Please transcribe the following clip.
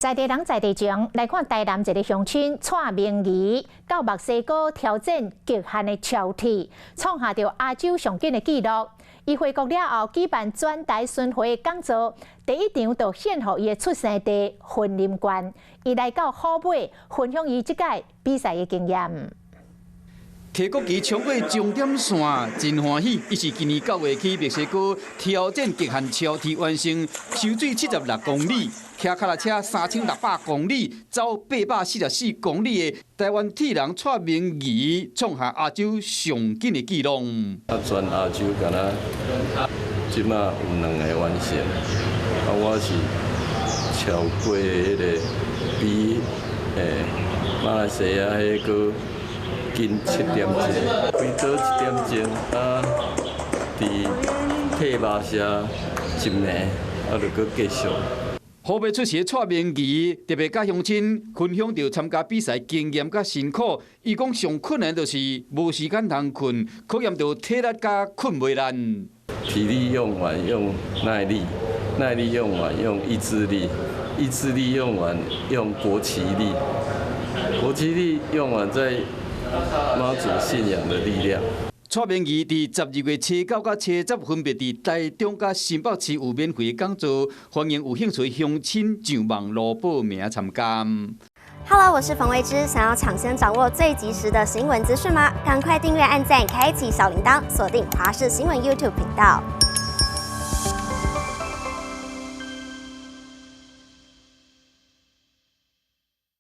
在地人在地情来看台南一个乡亲蔡明仪到墨西哥挑战极限的超铁，创下着亚洲上紧的纪录。伊回国了后举办专台巡回讲座，第一场就献予伊的出生地云林县。伊来到虎尾分享伊即届比赛的经验。 提国旗冲过终点线，真欢喜！伊是今年9月去墨西哥挑战极限超铁完成，游水76公里，骑脚踏车3600公里，走844公里的台湾铁人蔡明仪创下亚洲上紧的纪录。全亚洲敢若即马有2个完成，我是超过迄个比马来西亚迄个。 近7点钟，开早1点钟，伫退马车1暝，就搁继续。虎尾出席的蔡明仪特别甲乡亲分享着参加比赛经验甲辛苦。伊讲上困难就是无时间通困，考验着体力甲困袂烂。体力用完用耐力，耐力用完用意志力，意志力用完用国旗力，国旗力用完再。 妈祖信仰的力量。蔡明仪伫12月初9甲初10分别伫台中甲新北市有免费讲座，欢迎有兴趣乡亲上网络报名参加。Hello， 我是冯维之，想要抢先掌握最及时的新闻资讯吗？赶快订阅、按赞、开启小铃铛，锁定华视新闻 YouTube 频道。